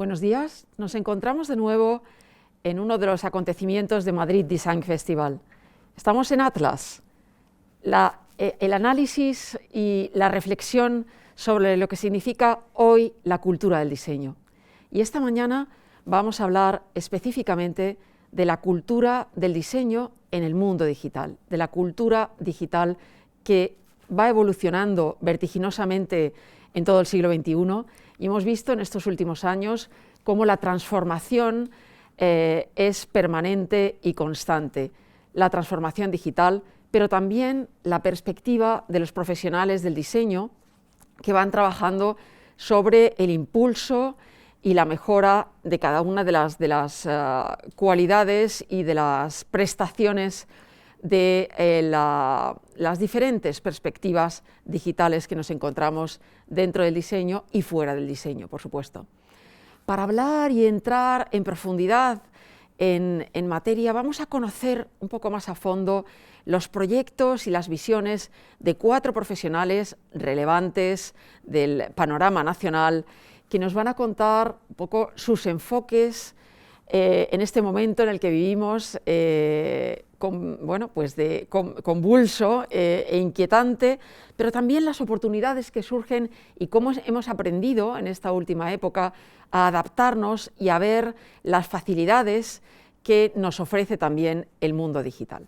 Buenos días, nos encontramos de nuevo en uno de los acontecimientos de Madrid Design Festival. Estamos en Atlas, el análisis y la reflexión sobre lo que significa hoy la cultura del diseño. Y esta mañana vamos a hablar específicamente de la cultura del diseño en el mundo digital, de la cultura digital que va evolucionando vertiginosamente en todo el siglo XXI, y hemos visto en estos últimos años cómo la transformación es permanente y constante, la transformación digital, pero también la perspectiva de los profesionales del diseño que van trabajando sobre el impulso y la mejora de cada una de las cualidades y de las prestaciones de las diferentes perspectivas digitales que nos encontramos dentro del diseño y fuera del diseño, por supuesto. Para hablar y entrar en profundidad en materia, vamos a conocer un poco más a fondo los proyectos y las visiones de 4 profesionales relevantes del panorama nacional que nos van a contar un poco sus enfoques en este momento en el que vivimos convulso e inquietante, pero también las oportunidades que surgen y cómo hemos aprendido en esta última época a adaptarnos y a ver las facilidades que nos ofrece también el mundo digital.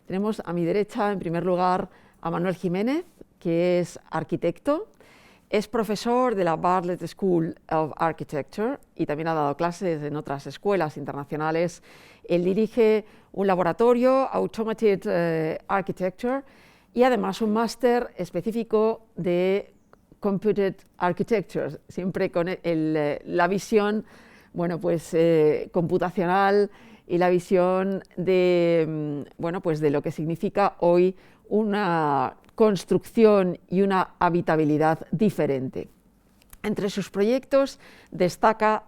Tenemos a mi derecha, en primer lugar, a Manuel Jiménez, que es arquitecto. Es profesor de la Bartlett School of Architecture y también ha dado clases en otras escuelas internacionales. Él dirige un laboratorio, Automated Architecture, y además un máster específico de Computed Architecture, siempre con la visión computacional y la visión de lo que significa hoy una construcción y una habitabilidad diferente. Entre sus proyectos destaca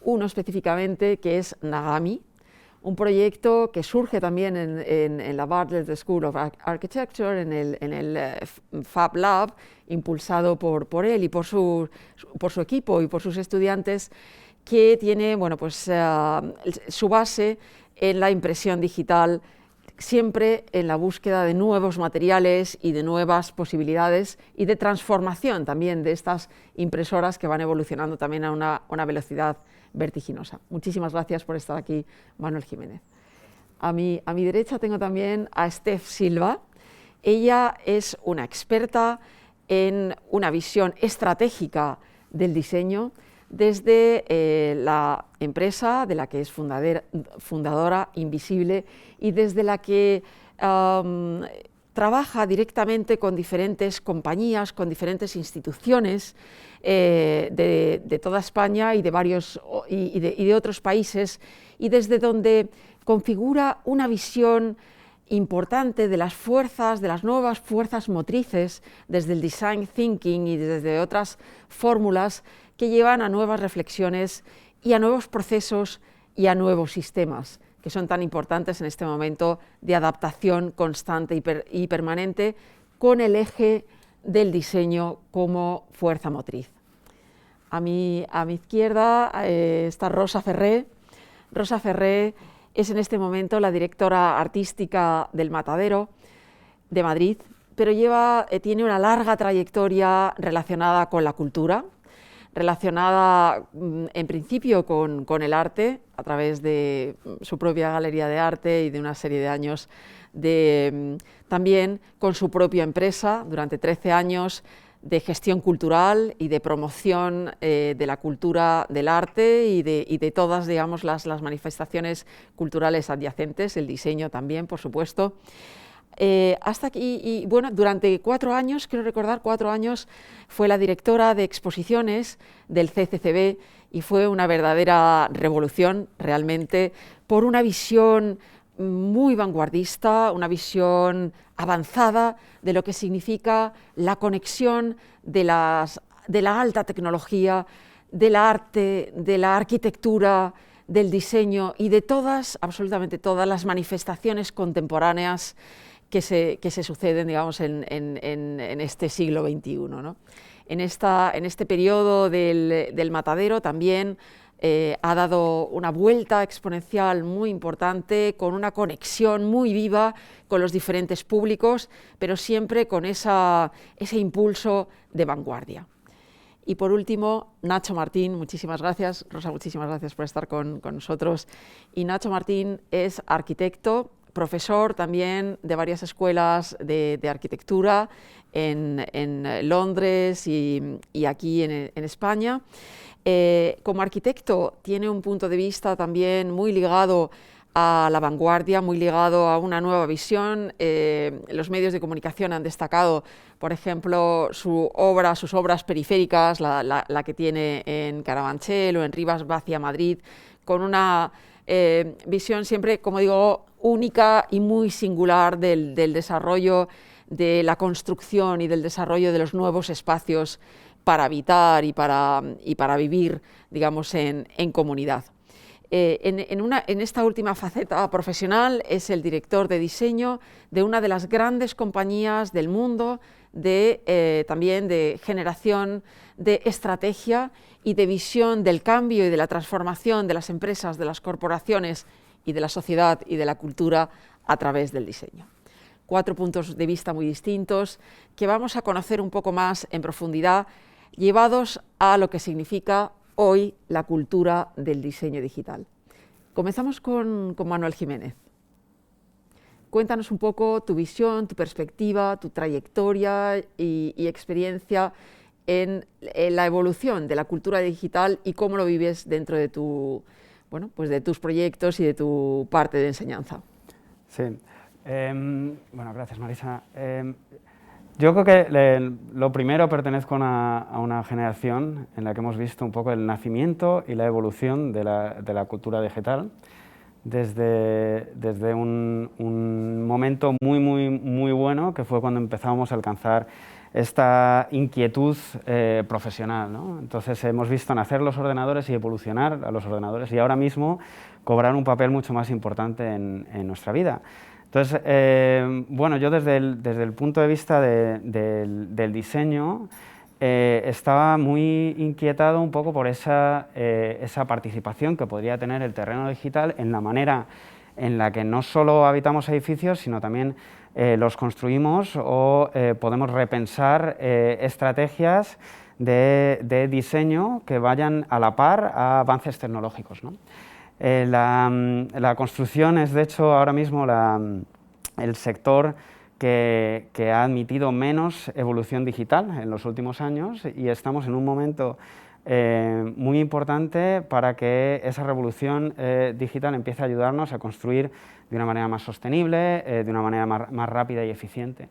uno específicamente que es Nagami, un proyecto que surge también en la Bartlett School of Architecture, en el Fab Lab, impulsado por él y por su equipo y por sus estudiantes, que tiene su base en la impresión digital, siempre en la búsqueda de nuevos materiales y de nuevas posibilidades y de transformación también de estas impresoras que van evolucionando también a una velocidad vertiginosa. Muchísimas gracias por estar aquí, Manuel Jiménez. A mi derecha tengo también a Steph Silva. Ella es una experta en una visión estratégica del diseño desde la empresa de la que es fundadora Invisible y desde la que trabaja directamente con diferentes compañías, con diferentes instituciones de toda España y de otros países, y desde donde configura una visión importante de las nuevas fuerzas motrices, desde el design thinking y desde otras fórmulas que llevan a nuevas reflexiones y a nuevos procesos y a nuevos sistemas, que son tan importantes en este momento de adaptación constante y permanente, con el eje del diseño como fuerza motriz. A mi izquierda está Rosa Ferré. Rosa Ferré es en este momento la directora artística del Matadero de Madrid, pero tiene una larga trayectoria relacionada con la cultura, relacionada en principio con el arte, a través de su propia galería de arte y de una serie de años también con su propia empresa, durante 13 años de gestión cultural y de promoción de la cultura del arte y de todas, digamos, las manifestaciones culturales adyacentes, el diseño también, por supuesto. Hasta aquí, durante 4 años, quiero recordar, 4 años, fue la directora de exposiciones del CCCB y fue una verdadera revolución, realmente, por una visión muy vanguardista, una visión avanzada de lo que significa la conexión de la alta tecnología, del arte, de la arquitectura, del diseño y de absolutamente todas las manifestaciones contemporáneas que se suceden, digamos, en este siglo XXI, ¿no? En este periodo del Matadero también ha dado una vuelta exponencial muy importante, con una conexión muy viva con los diferentes públicos, pero siempre con ese impulso de vanguardia. Y por último, Nacho Martín, muchísimas gracias. Rosa, muchísimas gracias por estar con nosotros. Y Nacho Martín es arquitecto, profesor también de varias escuelas de arquitectura en Londres y aquí en España. Como arquitecto tiene un punto de vista también muy ligado a la vanguardia, muy ligado a una nueva visión. Los medios de comunicación han destacado, por ejemplo, sus obras periféricas, la que tiene en Carabanchel o en Rivas Vacia, Madrid, con una visión siempre, como digo, única y muy singular del desarrollo de la construcción y del desarrollo de los nuevos espacios para habitar y para vivir, digamos, en comunidad. En esta última faceta profesional es el director de diseño de una de las grandes compañías del mundo, también de generación de estrategia y de visión del cambio y de la transformación de las empresas, de las corporaciones y de la sociedad y de la cultura a través del diseño. 4 puntos de vista muy distintos que vamos a conocer un poco más en profundidad, llevados a lo que significa hoy la cultura del diseño digital. Comenzamos con Manuel Jiménez. Cuéntanos un poco tu visión, tu perspectiva, tu trayectoria y experiencia en la evolución de la cultura digital y cómo lo vives dentro de de tus proyectos y de tu parte de enseñanza. Sí. Bueno, gracias, Marisa. Yo creo que lo primero, pertenezco a una generación en la que hemos visto un poco el nacimiento y la evolución de la cultura digital desde un momento muy bueno, que fue cuando empezamos a alcanzar esta inquietud profesional, ¿no? Entonces hemos visto nacer los ordenadores y evolucionar a los ordenadores y ahora mismo cobrar un papel mucho más importante en nuestra vida. Entonces, bueno, yo desde el punto de vista del diseño estaba muy inquietado un poco por esa participación que podría tener el terreno digital en la manera en la que no solo habitamos edificios, sino también los construimos o podemos repensar estrategias de diseño que vayan a la par a avances tecnológicos, ¿no? La construcción es, de hecho, ahora mismo el sector que ha admitido menos evolución digital en los últimos años y estamos en un momento muy importante para que esa revolución digital empiece a ayudarnos a construir de una manera más sostenible, de una manera más rápida y eficiente.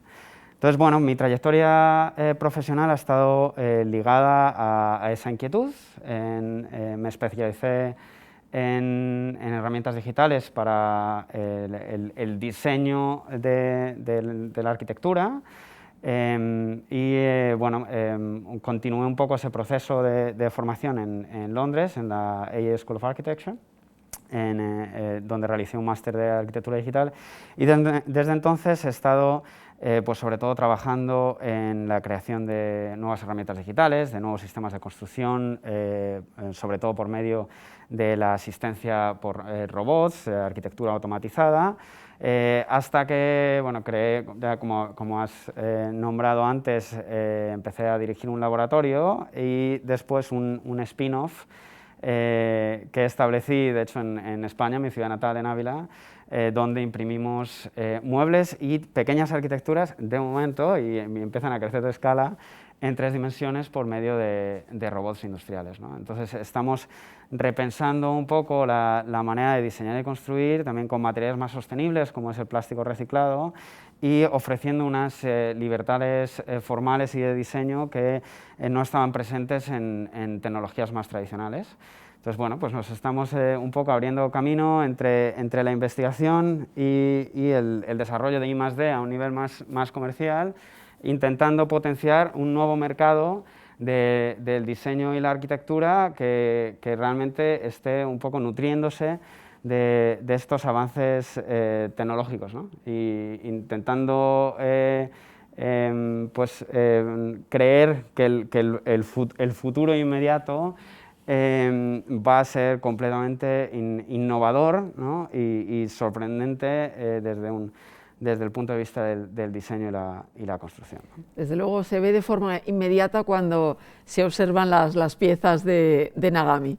Entonces, bueno, mi trayectoria profesional ha estado ligada a esa inquietud. Me especialicé en herramientas digitales para el diseño de la arquitectura bueno, continué un poco ese proceso de formación en Londres, en la AA School of Architecture, donde realicé un máster de arquitectura digital y desde entonces he estado pues sobre todo trabajando en la creación de nuevas herramientas digitales, de nuevos sistemas de construcción, sobre todo por medio de la asistencia por robots, arquitectura automatizada, hasta que, bueno, creé, como has nombrado antes, empecé a dirigir un laboratorio y después un spin-off que establecí, de hecho, en España, mi ciudad natal, en Ávila, donde imprimimos muebles y pequeñas arquitecturas, de momento, y empiezan a crecer de escala, en 3 dimensiones por medio de robots industriales, ¿no? Entonces estamos repensando un poco la manera de diseñar y construir, también con materiales más sostenibles, como es el plástico reciclado, y ofreciendo unas libertades formales y de diseño que no estaban presentes en tecnologías más tradicionales. Entonces, bueno, pues nos estamos un poco abriendo camino entre la investigación y el desarrollo de I+D a un nivel más comercial, intentando potenciar un nuevo mercado del diseño y la arquitectura que realmente esté un poco nutriéndose de estos avances tecnológicos, ¿no? Y intentando creer que el futuro inmediato va a ser completamente innovador, ¿no? y sorprendente desde el punto de vista del diseño y la construcción, ¿no? Desde luego se ve de forma inmediata cuando se observan las piezas de Nagami.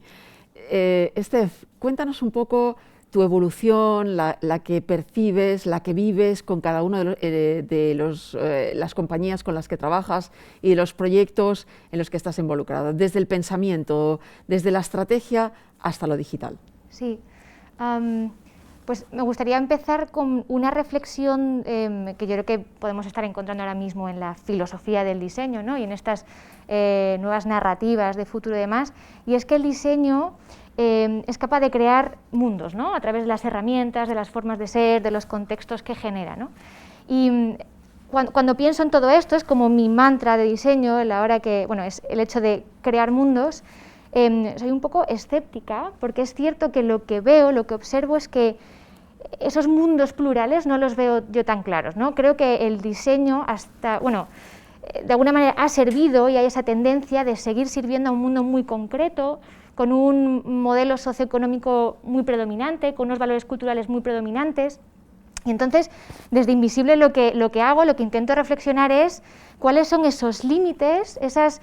Steph, cuéntanos un poco tu evolución, la que percibes, la que vives con cada una de las compañías con las que trabajas y de los proyectos en los que estás involucrada, desde el pensamiento, desde la estrategia hasta lo digital. Sí, pues me gustaría empezar con una reflexión que yo creo que podemos estar encontrando ahora mismo en la filosofía del diseño, ¿no? Y en estas nuevas narrativas de futuro y demás, y es que el diseño es capaz de crear mundos, ¿no? A través de las herramientas, de las formas de ser, de los contextos que genera, ¿no? Y cuando pienso en todo esto, es como mi mantra de diseño, es el hecho de crear mundos. Soy un poco escéptica, porque es cierto que lo que veo, lo que observo es que esos mundos plurales no los veo yo tan claros, ¿no? Creo que el diseño de alguna manera ha servido y hay esa tendencia de seguir sirviendo a un mundo muy concreto, con un modelo socioeconómico muy predominante, con unos valores culturales muy predominantes. Y entonces, desde Invisible lo que intento reflexionar es cuáles son esos límites, esas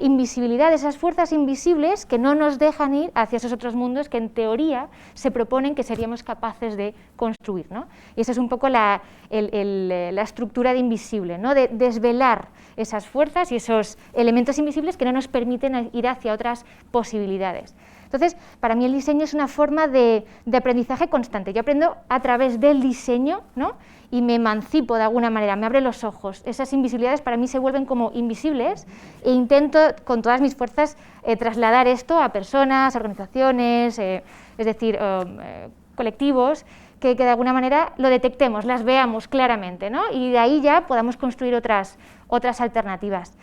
invisibilidades, esas fuerzas invisibles que no nos dejan ir hacia esos otros mundos que en teoría se proponen que seríamos capaces de construir, ¿no? Y esa es un poco la estructura de Invisible, ¿no? De desvelar esas fuerzas y esos elementos invisibles que no nos permiten ir hacia otras posibilidades. Entonces, para mí el diseño es una forma de aprendizaje constante. Yo aprendo a través del diseño, ¿no? Y me emancipo de alguna manera, me abre los ojos. Esas invisibilidades para mí se vuelven como invisibles e intento con todas mis fuerzas trasladar esto a personas, organizaciones, es decir, colectivos, que de alguna manera lo detectemos, las veamos claramente, ¿no? Y de ahí ya podamos construir otras alternativas.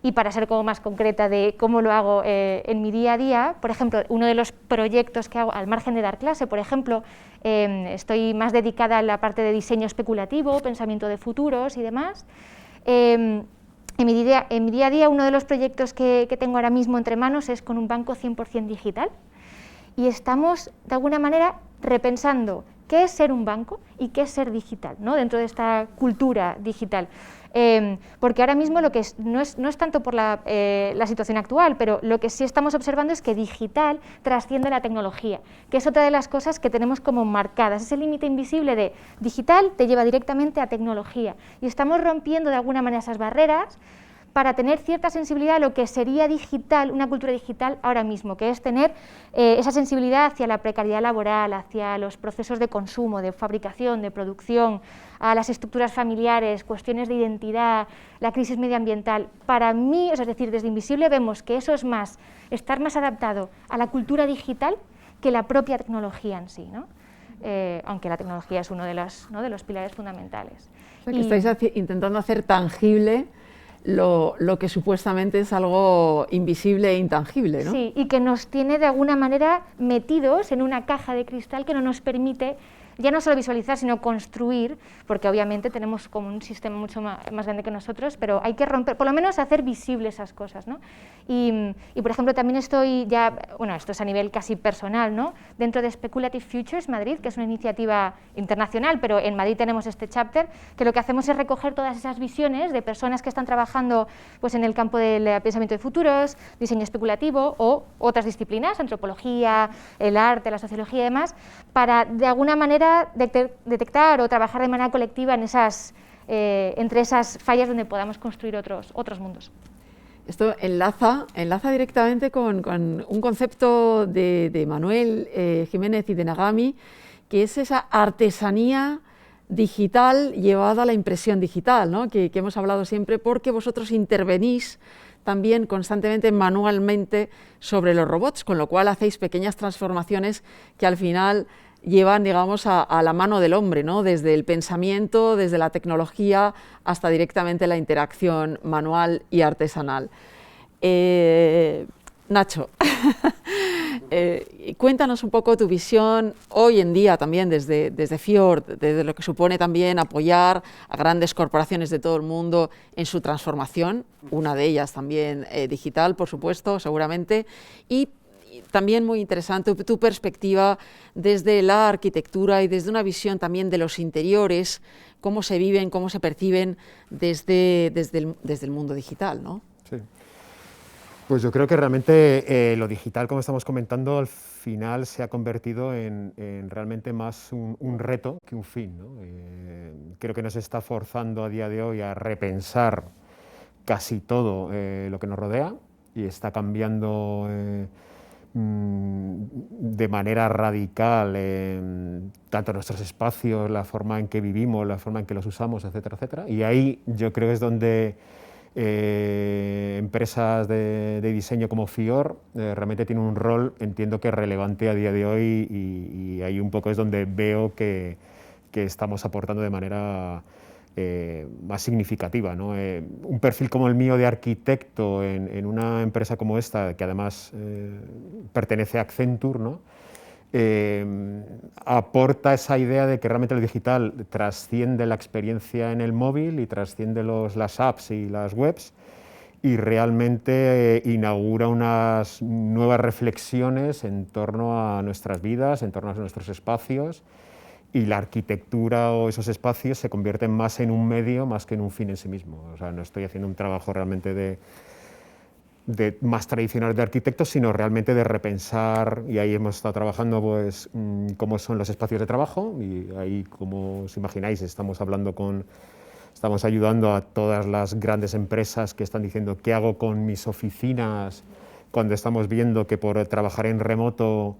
Y para ser como más concreta de cómo lo hago en mi día a día, por ejemplo, uno de los proyectos que hago al margen de dar clase, por ejemplo, estoy más dedicada a la parte de diseño especulativo, pensamiento de futuros y demás. En mi día a día, uno de los proyectos que tengo ahora mismo entre manos es con un banco 100% digital, y estamos de alguna manera repensando qué es ser un banco y qué es ser digital, ¿no? Dentro de esta cultura digital. Porque ahora mismo lo que no es tanto por la situación actual, pero lo que sí estamos observando es que digital trasciende la tecnología, que es otra de las cosas que tenemos como marcadas. Ese límite invisible de digital te lleva directamente a tecnología, y estamos rompiendo de alguna manera esas barreras para tener cierta sensibilidad a lo que sería digital, una cultura digital ahora mismo, que es tener esa sensibilidad hacia la precariedad laboral, hacia los procesos de consumo, de fabricación, de producción, a las estructuras familiares, cuestiones de identidad, la crisis medioambiental. Para mí, es decir, desde Invisible vemos que eso es estar más adaptado a la cultura digital que la propia tecnología en sí, ¿no? Aunque la tecnología es uno de los pilares fundamentales. O sea, que estáis intentando hacer tangible lo que supuestamente es algo invisible e intangible, ¿no? Sí, y que nos tiene de alguna manera metidos en una caja de cristal que no nos permite ya no solo visualizar, sino construir, porque obviamente tenemos como un sistema mucho más grande que nosotros, pero hay que romper, por lo menos hacer visible esas cosas, ¿no? Y por ejemplo, también estoy ya, bueno, esto es a nivel casi personal, ¿no? Dentro de Speculative Futures Madrid, que es una iniciativa internacional, pero en Madrid tenemos este chapter, que lo que hacemos es recoger todas esas visiones de personas que están trabajando pues, en el campo del pensamiento de futuros, diseño especulativo o otras disciplinas, antropología, el arte, la sociología y demás, para de alguna manera detectar o trabajar de manera colectiva en entre esas fallas donde podamos construir otros mundos. Esto enlaza directamente con un concepto de Manuel Jiménez y de Nagami, que es esa artesanía digital llevada a la impresión digital, ¿no? que hemos hablado siempre, porque vosotros intervenís también constantemente manualmente sobre los robots, con lo cual hacéis pequeñas transformaciones que al final llevan, digamos, a la mano del hombre, ¿no? Desde el pensamiento, desde la tecnología, hasta directamente la interacción manual y artesanal. Nacho, cuéntanos un poco tu visión hoy en día también desde Fjord, desde lo que supone también apoyar a grandes corporaciones de todo el mundo en su transformación, una de ellas también digital, por supuesto, seguramente, y también muy interesante tu perspectiva desde la arquitectura y desde una visión también de los interiores, cómo se viven, cómo se perciben desde el mundo digital, ¿no? Sí. Pues yo creo que realmente lo digital, como estamos comentando, al final se ha convertido en realmente más un reto que un fin, ¿no? Creo que nos está forzando a día de hoy a repensar casi todo lo que nos rodea y está cambiando de manera radical tanto nuestros espacios, la forma en que vivimos, la forma en que los usamos, etcétera, etcétera. Y ahí yo creo que es donde empresas de diseño como Fjord realmente tienen un rol, entiendo que relevante a día de hoy, y ahí un poco es donde veo que estamos aportando de manera más significativa, ¿no? Un perfil como el mío de arquitecto en una empresa como esta, que además pertenece a Accenture, ¿no? Aporta esa idea de que realmente lo digital trasciende la experiencia en el móvil y trasciende las apps y las webs, y realmente inaugura unas nuevas reflexiones en torno a nuestras vidas, en torno a nuestros espacios, y la arquitectura o esos espacios se convierten más en un medio más que en un fin en sí mismo. O sea, no estoy haciendo un trabajo realmente de más tradicional de arquitectos, sino realmente de repensar, y ahí hemos estado trabajando pues cómo son los espacios de trabajo, y ahí, como os imagináis, estamos ayudando a todas las grandes empresas que están diciendo qué hago con mis oficinas cuando estamos viendo que por trabajar en remoto,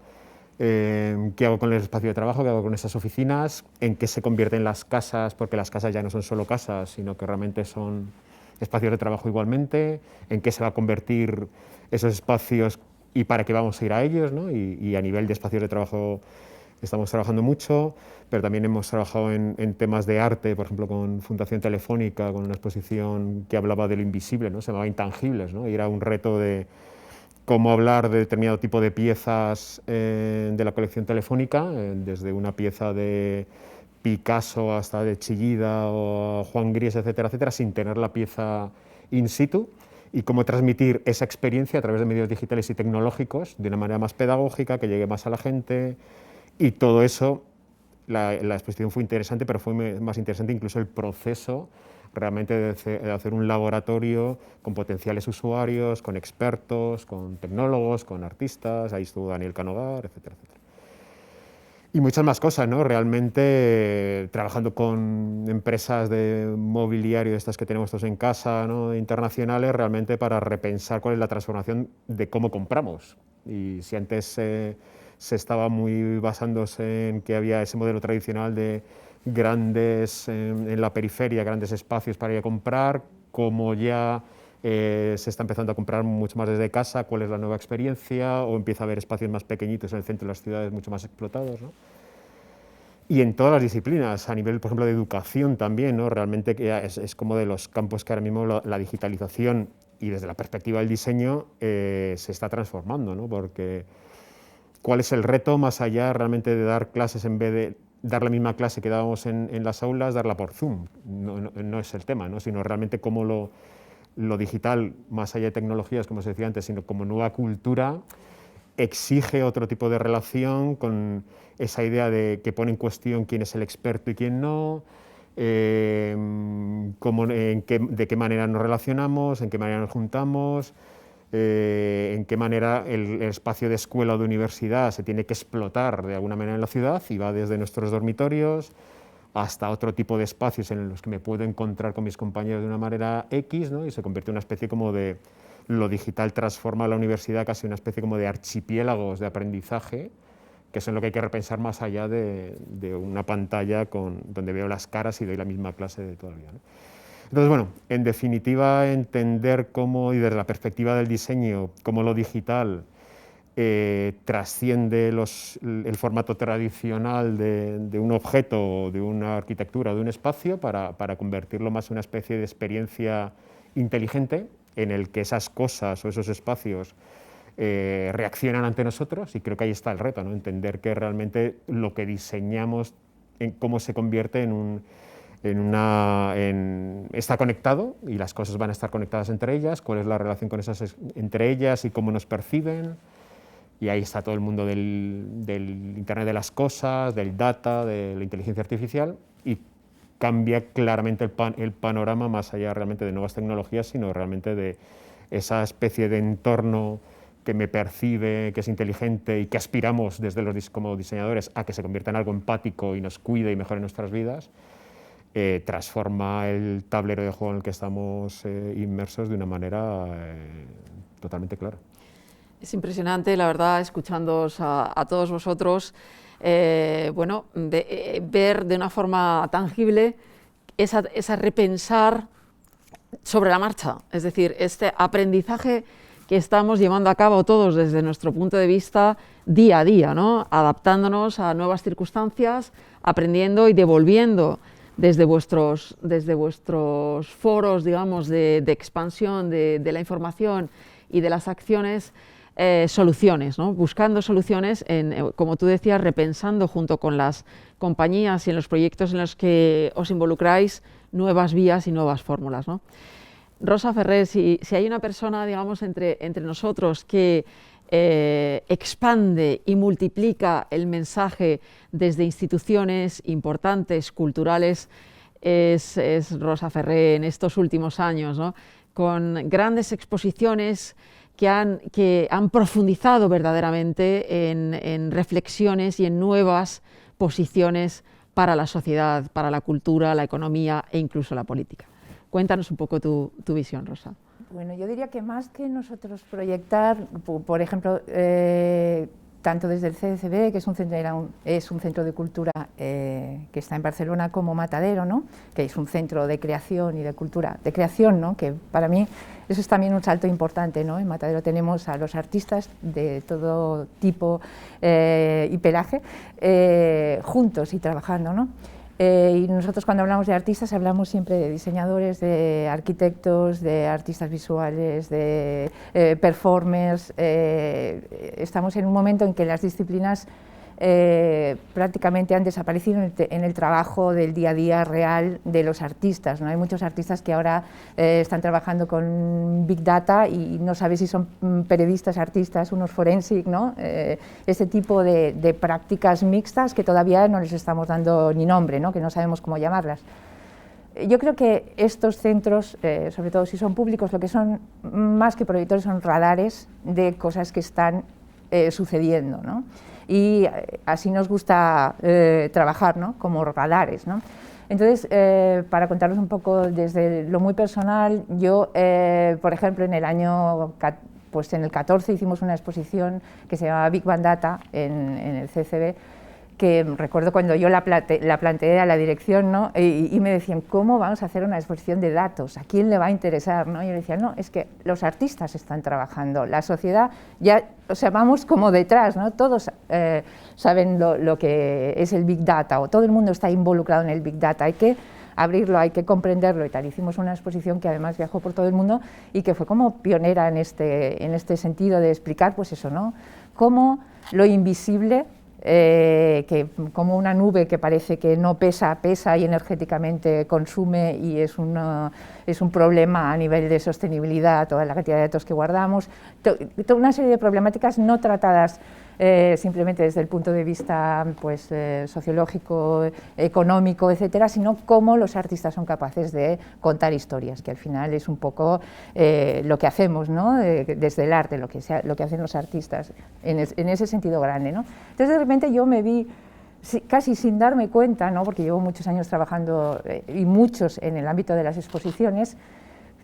qué hago con el espacio de trabajo, qué hago con esas oficinas, en qué se convierten las casas, porque las casas ya no son solo casas, sino que realmente son espacios de trabajo igualmente, en qué se va a convertir esos espacios y para qué vamos a ir a ellos, ¿no? Y a nivel de espacios de trabajo estamos trabajando mucho, pero también hemos trabajado en temas de arte, por ejemplo, con Fundación Telefónica, con una exposición que hablaba de lo invisible, ¿no? Se llamaba Intangibles, ¿no? Y era un reto de cómo hablar de determinado tipo de piezas de la colección telefónica, desde una pieza de Picasso hasta de Chillida o Juan Gris, etcétera, etcétera, sin tener la pieza in situ, y cómo transmitir esa experiencia a través de medios digitales y tecnológicos de una manera más pedagógica, que llegue más a la gente, y todo eso. La exposición fue interesante, pero fue más interesante incluso el proceso realmente de hacer un laboratorio con potenciales usuarios, con expertos, con tecnólogos, con artistas. Ahí estuvo Daniel Canogar, etcétera, etcétera. Y muchas más cosas, ¿no? Realmente trabajando con empresas de mobiliario, estas que tenemos todos en casa, ¿no? Internacionales, realmente para repensar cuál es la transformación de cómo compramos. Y si antes se estaba muy basándose en que había ese modelo tradicional de grandes, en la periferia, grandes espacios para ir a comprar, como ya se está empezando a comprar mucho más desde casa, cuál es la nueva experiencia, o empieza a haber espacios más pequeñitos en el centro de las ciudades mucho más explotados, ¿no? Y en todas las disciplinas, a nivel, por ejemplo, de educación también, ¿no? Realmente es como de los campos que ahora mismo la digitalización y desde la perspectiva del diseño se está transformando, ¿no? Porque ¿cuál es el reto más allá realmente de dar clases en vez de dar la misma clase que dábamos en las aulas, darla por Zoom? No es el tema, ¿no? Sino realmente cómo lo digital, más allá de tecnologías, como os decía antes, sino como nueva cultura, exige otro tipo de relación con esa idea de que pone en cuestión quién es el experto y quién no, de qué manera nos relacionamos, en qué manera nos juntamos, en qué manera el espacio de escuela o de universidad se tiene que explotar de alguna manera en la ciudad, y va desde nuestros dormitorios hasta otro tipo de espacios en los que me puedo encontrar con mis compañeros de una manera X, ¿no? Y se convierte en una especie como de lo digital transforma la universidad casi una especie como de archipiélagos de aprendizaje, que son lo que hay que repensar más allá de una pantalla donde veo las caras y doy la misma clase de toda la vida, ¿no? Entonces, bueno, en definitiva, entender cómo, y desde la perspectiva del diseño, cómo lo digital trasciende el formato tradicional de un objeto, de una arquitectura, de un espacio, para convertirlo más en una especie de experiencia inteligente en el que esas cosas o esos espacios reaccionan ante nosotros, y creo que ahí está el reto, ¿no? Entender que realmente lo que diseñamos, en cómo se convierte está conectado, y las cosas van a estar conectadas entre ellas, cuál es la relación con entre ellas y cómo nos perciben. Y ahí está todo el mundo del Internet de las cosas, del data, de la inteligencia artificial, y cambia claramente el panorama, más allá realmente de nuevas tecnologías, sino realmente de esa especie de entorno que me percibe, que es inteligente y que aspiramos como diseñadores a que se convierta en algo empático y nos cuide y mejore nuestras vidas. Transforma el tablero de juego en el que estamos inmersos de una manera totalmente clara. Es impresionante, la verdad, escuchándoos a todos vosotros, ver de una forma tangible esa repensar sobre la marcha, es decir, este aprendizaje que estamos llevando a cabo todos desde nuestro punto de vista día a día, ¿no? Adaptándonos a nuevas circunstancias, aprendiendo y devolviendo desde vuestros foros, digamos, de expansión de la información y de las acciones, soluciones, ¿no? Buscando soluciones, como tú decías, repensando junto con las compañías y en los proyectos en los que os involucráis nuevas vías y nuevas fórmulas, ¿no? Rosa Ferrer, si hay una persona, digamos, entre nosotros que expande y multiplica el mensaje desde instituciones importantes, culturales, es Rosa Ferrer en estos últimos años, ¿no? Con grandes exposiciones que han profundizado verdaderamente en reflexiones y en nuevas posiciones para la sociedad, para la cultura, la economía e incluso la política. Cuéntanos un poco tu visión, Rosa. Bueno, yo diría que más que nosotros proyectar, por ejemplo, tanto desde el CCB, que es un centro de cultura que está en Barcelona, como Matadero, ¿no? Que es un centro de creación y de cultura, de creación, ¿no? Que para mí eso es también un salto importante, ¿no? En Matadero tenemos a los artistas de todo tipo y pelaje juntos y trabajando, ¿no? Y nosotros, cuando hablamos de artistas, hablamos siempre de diseñadores, de arquitectos, de artistas visuales, de performers. Estamos en un momento en que las disciplinas prácticamente han desaparecido en el trabajo del día a día real de los artistas, ¿no? Hay muchos artistas que ahora están trabajando con Big Data y no sabes si son periodistas, artistas, unos forensic, ¿no? Este tipo de prácticas mixtas que todavía no les estamos dando ni nombre, ¿no? Que no sabemos cómo llamarlas. Yo creo que estos centros, sobre todo si son públicos, lo que son más que proyectores son radares de cosas que están sucediendo, ¿no? Y así nos gusta trabajar, ¿no? Como radares, ¿no? Entonces, para contaros un poco desde lo muy personal, yo, por ejemplo, en el año, pues en el 14 hicimos una exposición que se llamaba Big Bang Data en el CCB, que recuerdo cuando yo la planteé a la dirección, ¿no? Y me decían, ¿cómo vamos a hacer una exposición de datos? ¿A quién le va a interesar? ¿No? Y yo decía, no, es que los artistas están trabajando, la sociedad ya, o sea, vamos como detrás, ¿no? Todos saben lo que es el Big Data, o todo el mundo está involucrado en el Big Data, hay que abrirlo, hay que comprenderlo y tal. Hicimos una exposición que además viajó por todo el mundo y que fue como pionera en este sentido de explicar, pues eso, ¿no? Cómo lo invisible, que como una nube que parece que no pesa y energéticamente consume, y es un problema a nivel de sostenibilidad, toda la cantidad de datos que guardamos, toda una serie de problemáticas no tratadas simplemente desde el punto de vista pues, sociológico, económico, etcétera, sino cómo los artistas son capaces de contar historias, que al final es un poco lo que hacemos, ¿no? Desde el arte, lo que hacen los artistas, en ese sentido grande, ¿no? Entonces, de repente yo me vi casi sin darme cuenta, ¿no? Porque llevo muchos años trabajando, y muchos en el ámbito de las exposiciones,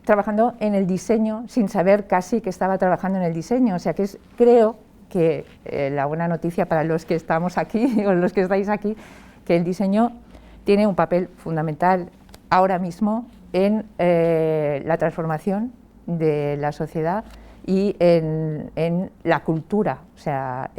trabajando en el diseño, sin saber casi que estaba trabajando en el diseño. O sea, que creo que la buena noticia para los que estamos aquí, o los que estáis aquí, que el diseño tiene un papel fundamental ahora mismo en la transformación de la sociedad y en la cultura. O sea,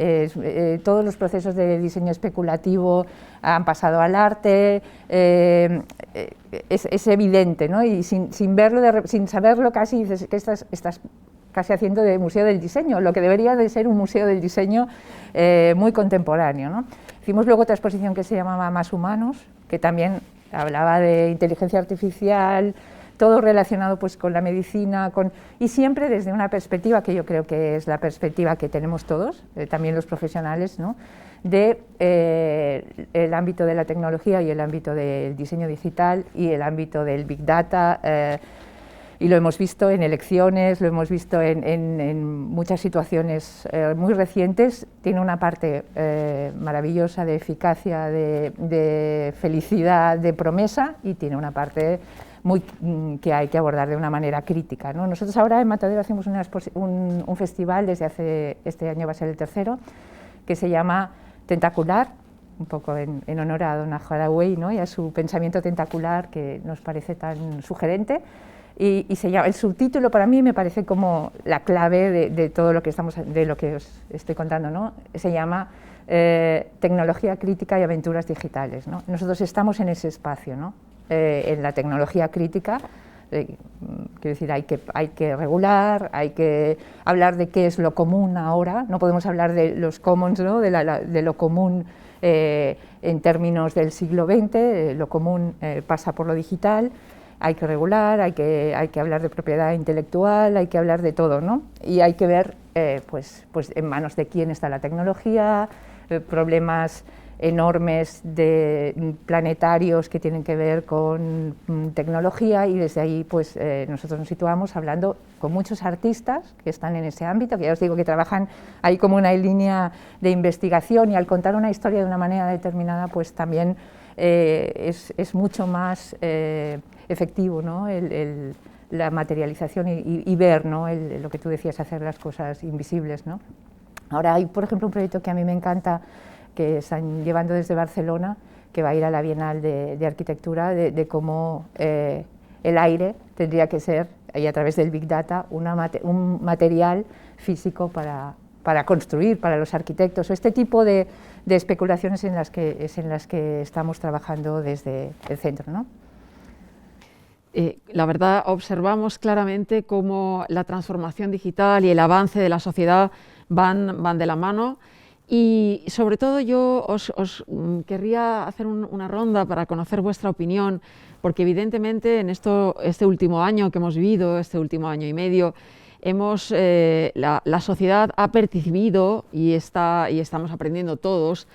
todos los procesos de diseño especulativo han pasado al arte, es evidente, ¿no? Y sin verlo, sin saberlo casi, dices que estas casi haciendo de museo del diseño, lo que debería de ser un museo del diseño muy contemporáneo, ¿no? Hicimos luego otra exposición que se llamaba Más Humanos, que también hablaba de inteligencia artificial, todo relacionado pues con la medicina, y siempre desde una perspectiva que yo creo que es la perspectiva que tenemos todos, también los profesionales, ¿no? De el ámbito de la tecnología y el ámbito del diseño digital y el ámbito del Big Data, y lo hemos visto en elecciones, lo hemos visto en muchas situaciones muy recientes. Tiene una parte maravillosa de eficacia, de felicidad, de promesa, y tiene una parte que hay que abordar de una manera crítica, ¿no? Nosotros ahora en Matadero hacemos un festival, este año va a ser el tercero, que se llama Tentacular, un poco en honor a Donna Haraway, ¿no? Y a su pensamiento tentacular, que nos parece tan sugerente. Y se llama, el subtítulo para mí me parece como la clave de todo lo que os estoy contando, ¿no? Se llama Tecnología crítica y aventuras digitales, ¿no? Nosotros estamos en ese espacio, ¿no? En la tecnología crítica, quiero decir, hay que regular, hay que hablar de qué es lo común ahora, no podemos hablar de los commons, ¿no? de lo común en términos del siglo XX, lo común pasa por lo digital. Hay que regular, hay que hablar de propiedad intelectual, hay que hablar de todo, ¿no? Y hay que ver pues en manos de quién está la tecnología, problemas enormes planetarios que tienen que ver con tecnología, y desde ahí pues nosotros nos situamos hablando con muchos artistas que están en ese ámbito, que ya os digo que trabajan ahí como una línea de investigación, y al contar una historia de una manera determinada pues también es mucho más efectivo, ¿no? La materialización y ver, ¿no? Lo que tú decías, hacer las cosas invisibles, ¿no? Ahora hay, por ejemplo, un proyecto que a mí me encanta, que están llevando desde Barcelona, que va a ir a la Bienal de Arquitectura, de cómo el aire tendría que ser, y a través del Big Data, un material físico para construir, para los arquitectos, o este tipo de especulaciones en las que estamos trabajando desde el centro, ¿no? La verdad, observamos claramente cómo la transformación digital y el avance de la sociedad van de la mano, y sobre todo yo os querría hacer una ronda para conocer vuestra opinión, porque evidentemente en este último año que hemos vivido, este último año y medio, la sociedad ha percibido y estamos aprendiendo todos,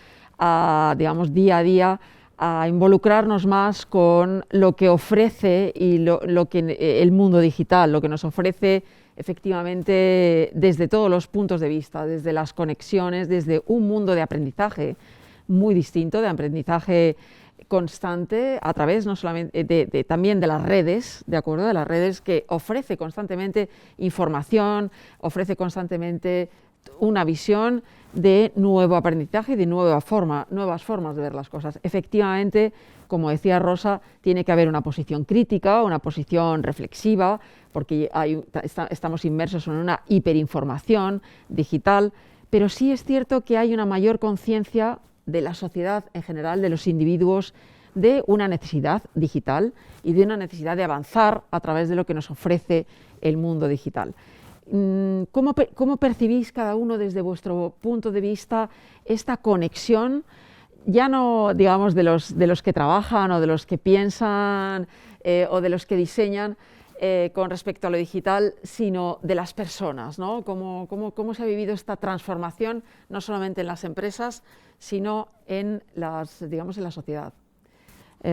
digamos, día a día, a involucrarnos más con lo que ofrece y lo que el mundo digital, lo que nos ofrece efectivamente desde todos los puntos de vista, desde las conexiones, desde un mundo de aprendizaje muy distinto, de aprendizaje constante a través no solamente también de las redes, ¿de acuerdo? De las redes, que ofrece constantemente información, ofrece constantemente una visión de nuevo aprendizaje y de nuevas formas de ver las cosas. Efectivamente, como decía Rosa, tiene que haber una posición crítica, una posición reflexiva, porque estamos inmersos en una hiperinformación digital, pero sí es cierto que hay una mayor conciencia de la sociedad en general, de los individuos, de una necesidad digital y de una necesidad de avanzar a través de lo que nos ofrece el mundo digital. ¿Cómo percibís cada uno desde vuestro punto de vista esta conexión, ya no digamos de los que trabajan o de los que piensan o de los que diseñan con respecto a lo digital, sino de las personas, ¿no? ¿Cómo se ha vivido esta transformación, no solamente en las empresas, sino en la sociedad?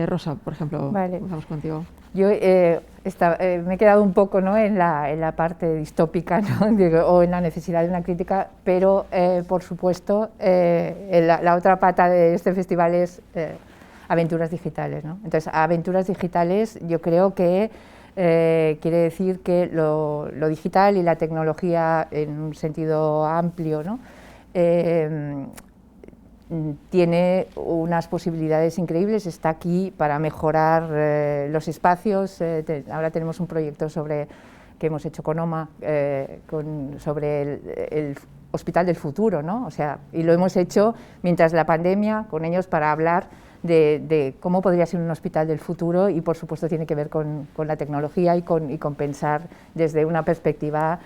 Rosa, por ejemplo, vale. Empezamos contigo. Yo me he quedado un poco, ¿no? en la parte distópica, ¿no? O en la necesidad de una crítica, pero por supuesto la otra pata de este festival es aventuras digitales, ¿no? Entonces, aventuras digitales yo creo que quiere decir que lo digital y la tecnología en un sentido amplio, ¿no? Tiene unas posibilidades increíbles, está aquí para mejorar los espacios. Ahora tenemos un proyecto que hemos hecho con OMA sobre el Hospital del Futuro, ¿no? O sea, y lo hemos hecho mientras la pandemia con ellos para hablar de cómo podría ser un hospital del futuro, y por supuesto tiene que ver con la tecnología y con pensar desde una perspectiva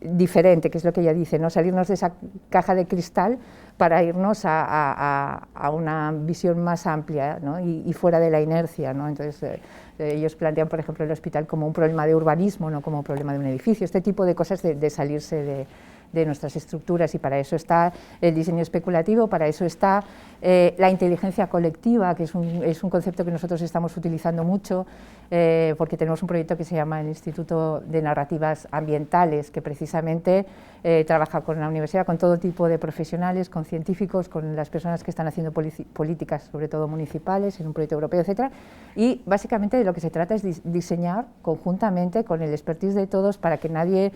diferente, que es lo que ella dice, ¿no? Salirnos de esa caja de cristal para irnos a una visión más amplia, ¿no? y fuera de la inercia, ¿no? Entonces, ellos plantean, por ejemplo, el hospital como un problema de urbanismo, no como un problema de un edificio, este tipo de cosas de salirse de nuestras estructuras, y para eso está el diseño especulativo, para eso está la inteligencia colectiva, que es un concepto que nosotros estamos utilizando mucho, porque tenemos un proyecto que se llama el Instituto de Narrativas Ambientales, que precisamente trabaja con la universidad, con todo tipo de profesionales, con científicos, con las personas que están haciendo políticas, sobre todo municipales, en un proyecto europeo, etcétera, y básicamente de lo que se trata es diseñar conjuntamente con el expertise de todos para que nadie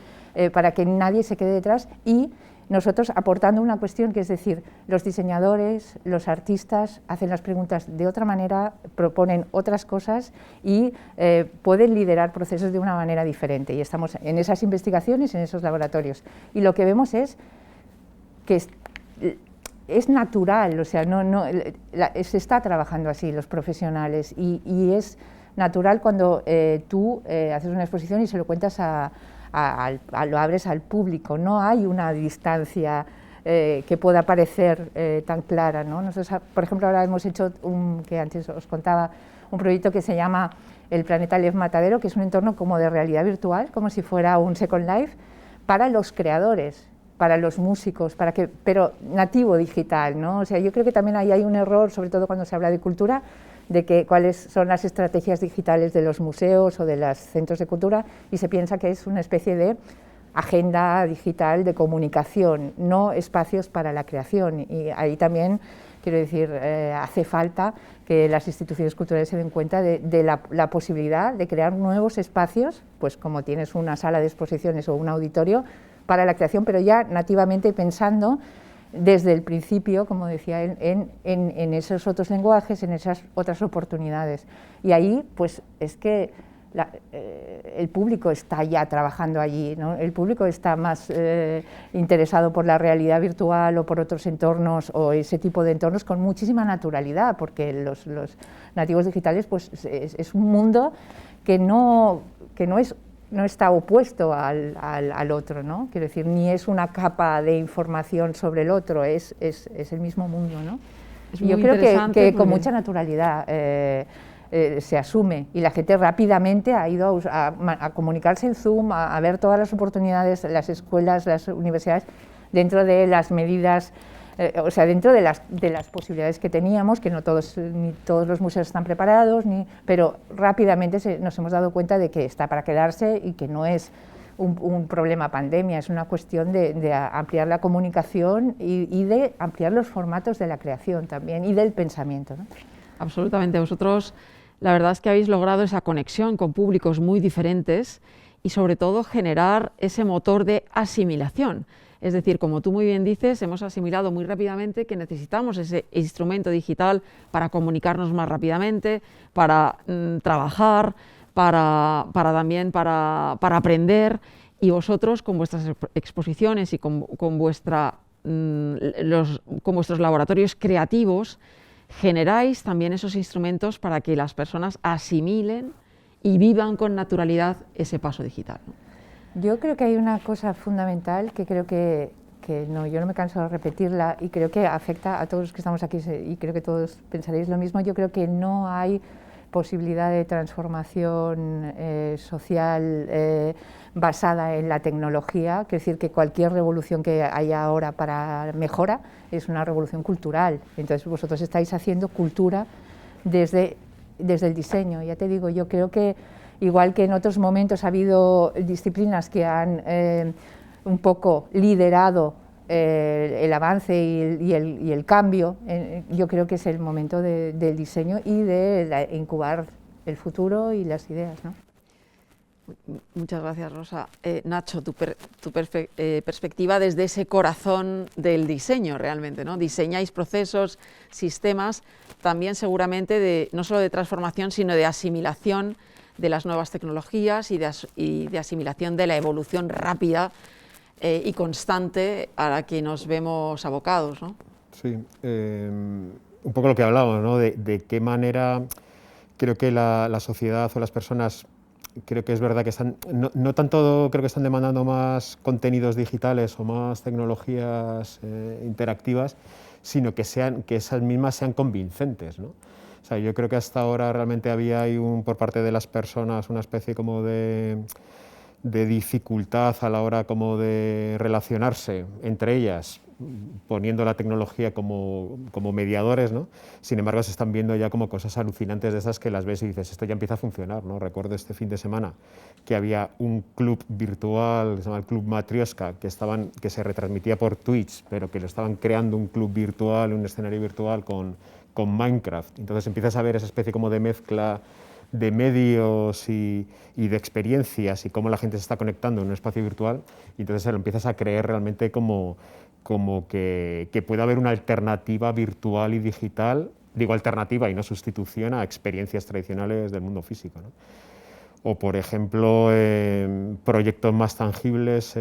se quede detrás, y nosotros aportando una cuestión que es decir, los diseñadores, los artistas hacen las preguntas de otra manera, proponen otras cosas y pueden liderar procesos de una manera diferente, y estamos en esas investigaciones, en esos laboratorios, y lo que vemos es que es natural, o sea, se está trabajando así los profesionales, y es natural cuando tú haces una exposición y se lo cuentas lo abres al público, no hay una distancia que pueda parecer tan clara, ¿no? Nosotros, por ejemplo, ahora hemos hecho, que antes os contaba, un proyecto que se llama el Planeta Lev Matadero, que es un entorno como de realidad virtual, como si fuera un Second Life, para los creadores, para los músicos, pero nativo digital, ¿no? O sea, yo creo que también ahí hay un error, sobre todo cuando se habla de cultura, de cuáles son las estrategias digitales de los museos o de los centros de cultura, y se piensa que es una especie de agenda digital de comunicación, no espacios para la creación, y ahí también, quiero decir, hace falta que las instituciones culturales se den cuenta de la posibilidad de crear nuevos espacios, pues como tienes una sala de exposiciones o un auditorio para la creación, pero ya nativamente pensando desde el principio, como decía él, en esos otros lenguajes, en esas otras oportunidades. Y ahí, pues, es que el público está ya trabajando allí, ¿no? El público está más interesado por la realidad virtual o por otros entornos, o ese tipo de entornos, con muchísima naturalidad, porque los nativos digitales, pues, es un mundo que no está opuesto al otro, ¿no? Quiero decir, ni es una capa de información sobre el otro, es el mismo mundo, ¿no? Yo creo que con mucha naturalidad se asume, y la gente rápidamente ha ido a comunicarse en Zoom, a ver todas las oportunidades, las escuelas, las universidades, dentro de las medidas, o sea, dentro de las posibilidades que teníamos, que ni todos los museos están preparados, pero rápidamente nos hemos dado cuenta de que está para quedarse, y que no es un problema pandemia, es una cuestión de ampliar la comunicación y de ampliar los formatos de la creación también, y del pensamiento, ¿no? Absolutamente. Vosotros, la verdad es que habéis logrado esa conexión con públicos muy diferentes, y sobre todo generar ese motor de asimilación. Es decir, como tú muy bien dices, hemos asimilado muy rápidamente que necesitamos ese instrumento digital para comunicarnos más rápidamente, para trabajar, también para aprender, y vosotros con vuestras exposiciones y con vuestros laboratorios creativos generáis también esos instrumentos para que las personas asimilen y vivan con naturalidad ese paso digital, ¿no? Yo creo que hay una cosa fundamental que creo que yo no me canso de repetirla, y creo que afecta a todos los que estamos aquí, y creo que todos pensaréis lo mismo. Yo creo que no hay posibilidad de transformación social basada en la tecnología. Quiero decir que cualquier revolución que haya ahora para mejora es una revolución cultural. Entonces vosotros estáis haciendo cultura desde el diseño. Ya te digo, yo creo que igual que en otros momentos ha habido disciplinas que han un poco liderado el avance y el cambio, yo creo que es el momento del diseño y de incubar el futuro y las ideas, ¿no? Muchas gracias, Rosa. Nacho, tu perspectiva desde ese corazón del diseño realmente, ¿no? Diseñáis procesos, sistemas, también seguramente no solo de transformación, sino de asimilación de las nuevas tecnologías y de asimilación de la evolución rápida y constante a la que nos vemos abocados, ¿no? Sí, un poco lo que hablábamos, ¿no? De qué manera creo que la sociedad o las personas, creo que es verdad que están, no tanto creo que están demandando más contenidos digitales o más tecnologías interactivas, sino que esas mismas sean convincentes, ¿no? O sea, yo creo que hasta ahora realmente había por parte de las personas una especie como de dificultad a la hora como de relacionarse entre ellas, poniendo la tecnología como mediadores, ¿no? Sin embargo, se están viendo ya como cosas alucinantes de esas que las ves y dices, esto ya empieza a funcionar, ¿no? Recuerdo este fin de semana que había un club virtual, que se llama el Club Matrioska, que se retransmitía por Twitch, pero que lo estaban creando un club virtual, un escenario virtual con Minecraft. Entonces empiezas a ver esa especie como de mezcla de medios y de experiencias y cómo la gente se está conectando en un espacio virtual, y entonces se lo empiezas a creer realmente como que puede haber una alternativa virtual y digital, digo alternativa y no sustitución a experiencias tradicionales del mundo físico, ¿no? O, por ejemplo, proyectos más tangibles.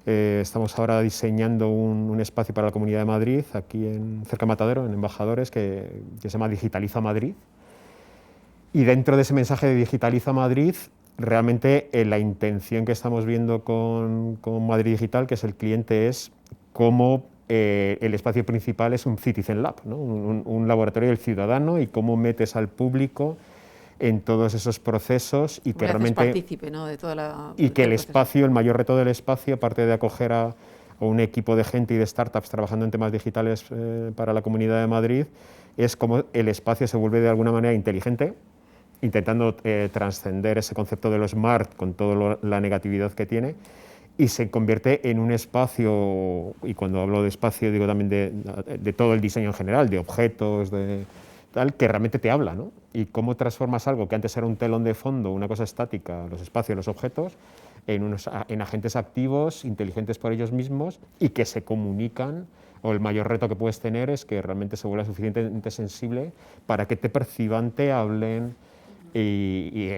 Estamos ahora diseñando un espacio para la Comunidad de Madrid, aquí cerca de Matadero, en Embajadores, que se llama Digitaliza Madrid. Y dentro de ese mensaje de Digitaliza Madrid, realmente la intención que estamos viendo con Madrid Digital, que es el cliente, es cómo el espacio principal es un Citizen Lab, ¿no? Un laboratorio del ciudadano, y cómo metes al público en todos esos procesos y que realmente partícipe, ¿no? De toda y que el espacio, el mayor reto del espacio, aparte de acoger a un equipo de gente y de startups trabajando en temas digitales para la Comunidad de Madrid, es cómo el espacio se vuelve de alguna manera inteligente, intentando trascender ese concepto de lo smart con toda la negatividad que tiene, y se convierte en un espacio, y cuando hablo de espacio digo también de todo el diseño en general, de objetos, de tal, que realmente te habla, ¿no? Y cómo transformas algo que antes era un telón de fondo, una cosa estática, los espacios, los objetos, en agentes activos, inteligentes por ellos mismos y que se comunican. O el mayor reto que puedes tener es que realmente se vuelva suficientemente sensible para que te perciban, te hablen, y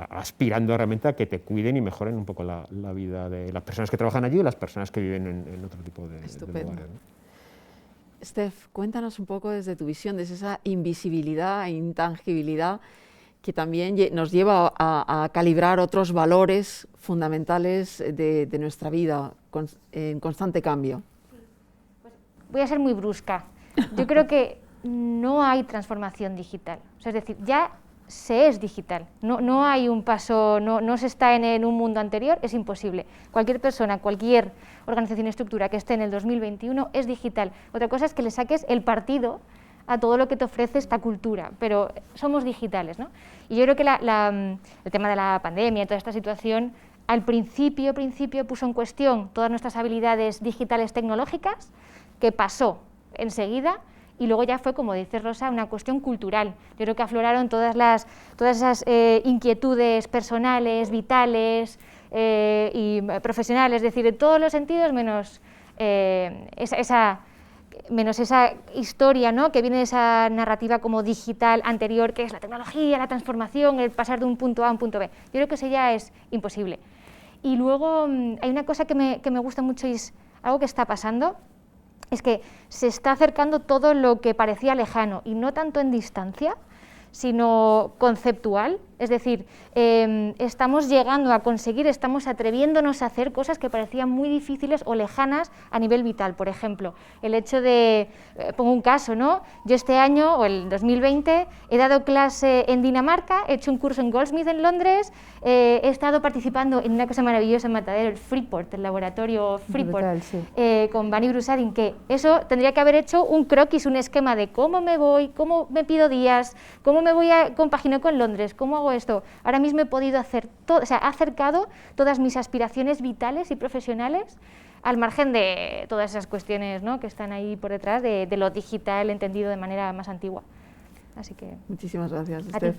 aspirando realmente a que te cuiden y mejoren un poco la vida de las personas que trabajan allí y las personas que viven en otro tipo de lugares, ¿no? Steph, cuéntanos un poco desde tu visión, desde esa invisibilidad e intangibilidad que también nos lleva a calibrar otros valores fundamentales de nuestra vida en constante cambio. Voy a ser muy brusca. Yo creo que no hay transformación digital. O sea, es decir, ya se es digital. No hay un paso, no se está en un mundo anterior, es imposible. Cualquier persona, cualquier organización y estructura que esté en el 2021 es digital. Otra cosa es que le saques el partido a todo lo que te ofrece esta cultura, pero somos digitales, ¿no? Y yo creo que el tema de la pandemia y toda esta situación al principio puso en cuestión todas nuestras habilidades digitales tecnológicas, que pasó enseguida, y luego ya fue, como dice Rosa, una cuestión cultural. Yo creo que afloraron todas esas inquietudes personales, vitales y profesionales, es decir, en todos los sentidos, menos esa historia, ¿no?, que viene de esa narrativa como digital anterior, que es la tecnología, la transformación, el pasar de un punto A a un punto B. Yo creo que eso ya es imposible. Y luego hay una cosa que me gusta mucho, y es algo que está pasando, es que se está acercando todo lo que parecía lejano, y no tanto en distancia, sino conceptual. Es decir, estamos llegando a conseguir, estamos atreviéndonos a hacer cosas que parecían muy difíciles o lejanas a nivel vital. Por ejemplo, el hecho de, pongo un caso, ¿no? Yo este año, o el 2020, he dado clase en Dinamarca, he hecho un curso en Goldsmith en Londres, he estado participando en una cosa maravillosa en Matadero, el Freeport, el laboratorio Freeport, brutal, sí, con Bani Brusadin, que eso tendría que haber hecho un croquis, un esquema de cómo me voy, cómo me pido días, cómo me voy a compaginar con Londres, cómo hago esto. Ahora mismo he podido hacer todo, o sea, he acercado todas mis aspiraciones vitales y profesionales al margen de todas esas cuestiones, ¿no?, que están ahí por detrás de lo digital entendido de manera más antigua. Así que muchísimas gracias, Steph.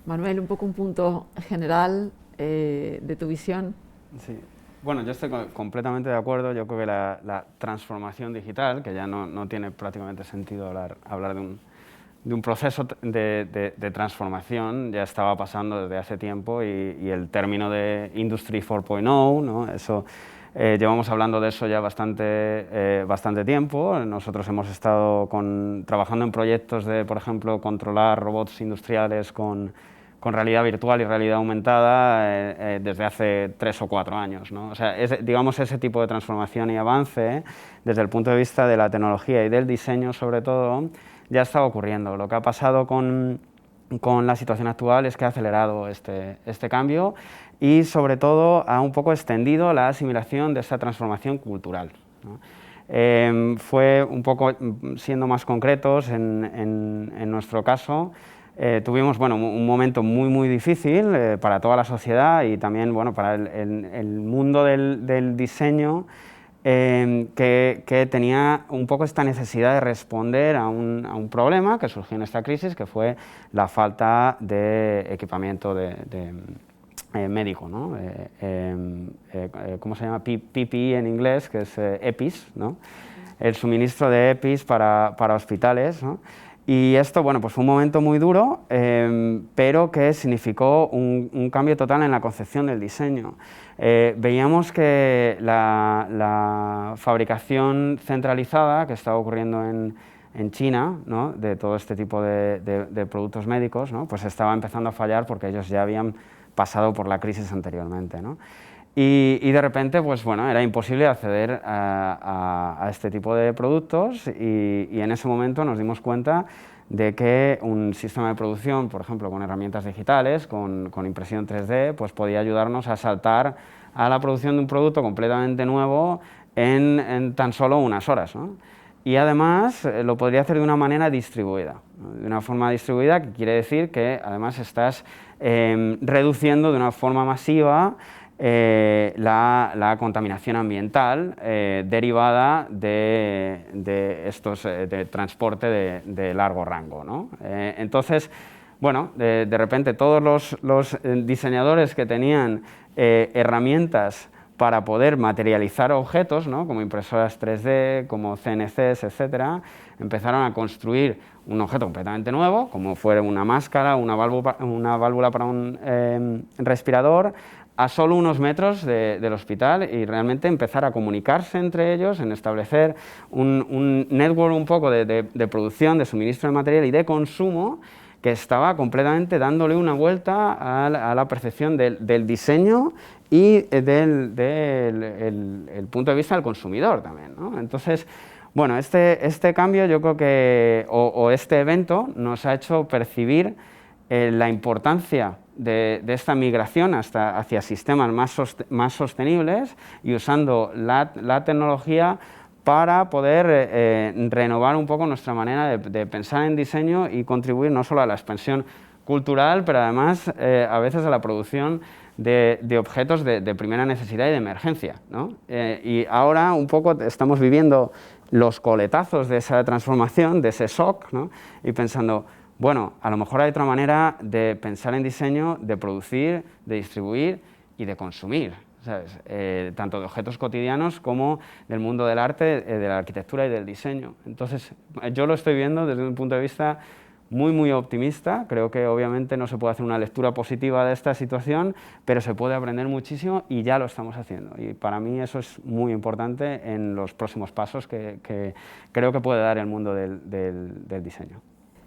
Manuel, un poco un punto general de tu visión. Sí. Bueno, yo estoy completamente de acuerdo. Yo creo que la transformación digital, que ya no tiene prácticamente sentido hablar de un proceso de transformación, ya estaba pasando desde hace tiempo, y el término de Industry 4.0, ¿no?, eso Llevamos hablando de eso ya bastante tiempo. Nosotros hemos estado trabajando en proyectos de, por ejemplo, controlar robots industriales con realidad virtual y realidad aumentada desde hace 3 o 4 años, ¿no? O sea, digamos, ese tipo de transformación y avance, desde el punto de vista de la tecnología y del diseño, sobre todo, ya está ocurriendo. Lo que ha pasado con la situación actual es que ha acelerado este cambio y, sobre todo, ha un poco extendido la asimilación de esta transformación cultural, ¿no? Fue un poco, siendo más concretos, en nuestro caso, tuvimos un momento muy difícil para toda la sociedad y también para el mundo del diseño, que tenía un poco esta necesidad de responder a un problema que surgió en esta crisis, que fue la falta de equipamiento médico, ¿no? ¿Cómo se llama? PPE en inglés, que es EPIs, ¿no? El suministro de EPIs para hospitales, ¿no? Y esto, pues fue un momento muy duro, pero que significó un cambio total en la concepción del diseño. Veíamos que la fabricación centralizada que estaba ocurriendo en China, ¿no?, de todo este tipo de productos médicos, ¿no?, pues estaba empezando a fallar porque ellos ya habían pasado por la crisis anteriormente, ¿no? Y de repente, era imposible acceder a este tipo de productos y en ese momento nos dimos cuenta de que un sistema de producción, por ejemplo, con herramientas digitales, con impresión 3D, pues podía ayudarnos a saltar a la producción de un producto completamente nuevo en tan solo unas horas, ¿no? Y además lo podría hacer de una manera distribuida, ¿no? De una forma distribuida, que quiere decir que además estás reduciendo de una forma masiva la contaminación ambiental derivada de estos de transporte de largo rango, ¿no? Entonces, de repente todos los diseñadores que tenían herramientas para poder materializar objetos, ¿no?, como impresoras 3D, como CNCs, etcétera, empezaron a construir un objeto completamente nuevo, como fuera una máscara, una válvula para un respirador, a solo unos metros del hospital, y realmente empezar a comunicarse entre ellos, en establecer un network un poco de producción, de suministro de material y de consumo, que estaba completamente dándole una vuelta a la percepción del diseño y del punto de vista del consumidor también, ¿no? Entonces, este cambio, yo creo que, o este evento, nos ha hecho percibir la importancia de esta migración hacia sistemas más sostenibles y usando la tecnología para poder renovar un poco nuestra manera de pensar en diseño y contribuir no solo a la expansión cultural, pero además a veces a la producción de objetos de primera necesidad y de emergencia, ¿no? Y ahora un poco estamos viviendo los coletazos de esa transformación, de ese shock, ¿no? Y pensando, a lo mejor hay otra manera de pensar en diseño, de producir, de distribuir y de consumir, ¿sabes? Tanto de objetos cotidianos como del mundo del arte, de la arquitectura y del diseño. Entonces, yo lo estoy viendo desde un punto de vista muy optimista. Creo que obviamente no se puede hacer una lectura positiva de esta situación, pero se puede aprender muchísimo y ya lo estamos haciendo. Y para mí eso es muy importante en los próximos pasos que creo que puede dar el mundo del diseño.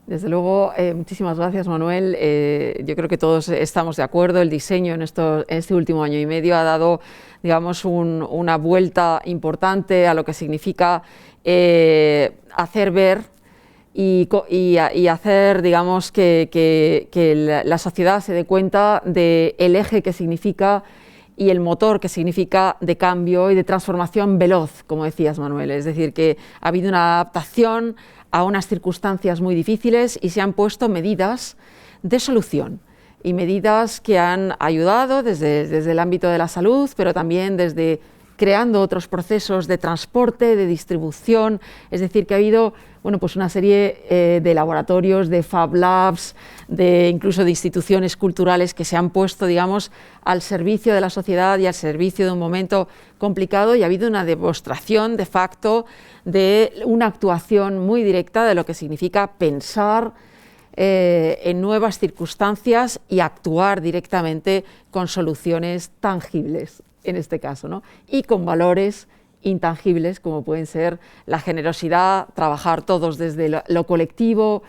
Desde luego, muchísimas gracias, Manuel. Yo creo que todos estamos de acuerdo. El diseño en este último año y medio ha dado, digamos, una vuelta importante a lo que significa hacer ver y hacer, digamos, que la sociedad se dé cuenta del eje que significa y el motor que significa de cambio y de transformación veloz, como decías, Manuel. Es decir, que ha habido una adaptación a unas circunstancias muy difíciles y se han puesto medidas de solución y medidas que han ayudado desde el ámbito de la salud, pero también desde creando otros procesos de transporte, de distribución. Es decir, que ha habido una serie de laboratorios, de Fab Labs, incluso de instituciones culturales que se han puesto, digamos, al servicio de la sociedad y al servicio de un momento complicado, y ha habido una demostración de facto de una actuación muy directa de lo que significa pensar en nuevas circunstancias y actuar directamente con soluciones tangibles. en este caso, ¿no? Y con valores intangibles como pueden ser la generosidad, trabajar todos desde lo colectivo,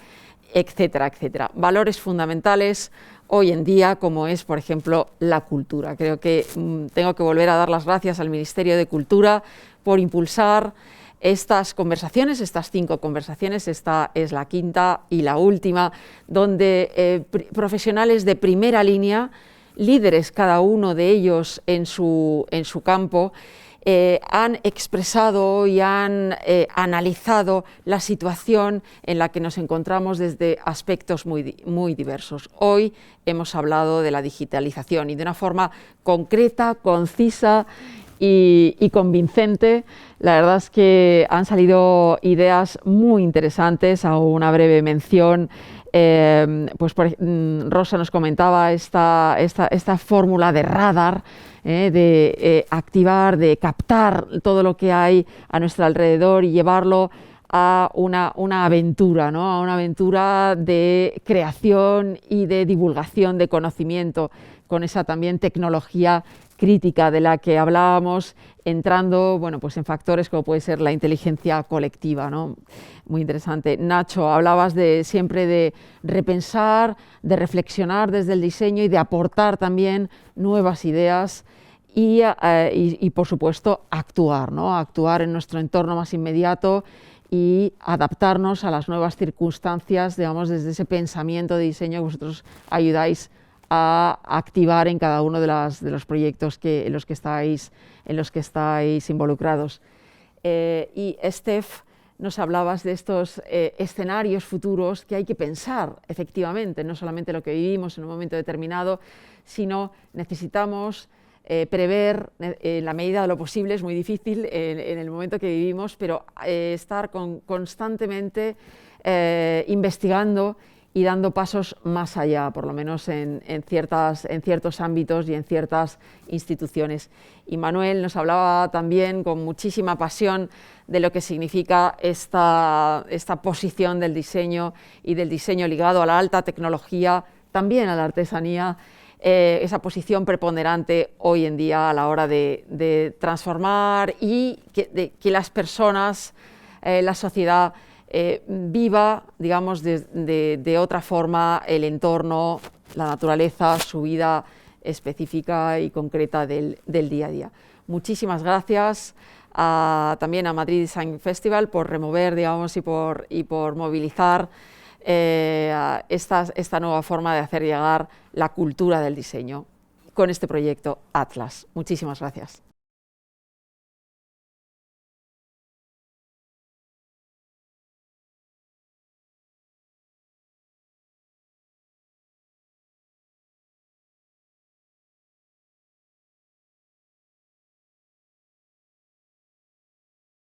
etcétera, etcétera. Valores fundamentales hoy en día, como es, por ejemplo, la cultura. Creo que tengo que volver a dar las gracias al Ministerio de Cultura por impulsar estas conversaciones, estas 5 conversaciones. Esta es la quinta y la última, donde profesionales de primera línea, líderes cada uno de ellos en su campo, han expresado y han analizado la situación en la que nos encontramos desde aspectos muy diversos. Hoy hemos hablado de la digitalización y de una forma concreta, concisa y convincente. La verdad es que han salido ideas muy interesantes. Hago una breve mención. Rosa nos comentaba esta fórmula de radar, de activar, de captar todo lo que hay a nuestro alrededor y llevarlo a una aventura, ¿no? A una aventura de creación y de divulgación de conocimiento, con esa también tecnología crítica de la que hablábamos, entrando en factores como puede ser la inteligencia colectiva, ¿no? Muy interesante. Nacho, hablabas siempre de repensar, de reflexionar desde el diseño y de aportar también nuevas ideas y por supuesto, actuar, ¿no? Actuar en nuestro entorno más inmediato y adaptarnos a las nuevas circunstancias, digamos, desde ese pensamiento de diseño que vosotros ayudáis a activar en cada uno de los proyectos en los que estáis involucrados. Y Steph, nos hablabas de estos escenarios futuros que hay que pensar efectivamente, no solamente lo que vivimos en un momento determinado, sino necesitamos prever en la medida de lo posible. Es muy difícil en el momento que vivimos, pero estar constantemente investigando y dando pasos más allá, por lo menos en ciertos ámbitos y en ciertas instituciones. Y Manuel nos hablaba también con muchísima pasión de lo que significa esta posición del diseño y del diseño ligado a la alta tecnología, también a la artesanía, esa posición preponderante hoy en día a la hora de transformar y que las personas, la sociedad, viva, digamos, de otra forma el entorno, la naturaleza, su vida específica y concreta del día a día. Muchísimas gracias también a Madrid Design Festival por remover, digamos, y por movilizar esta nueva forma de hacer llegar la cultura del diseño con este proyecto Atlas. Muchísimas gracias.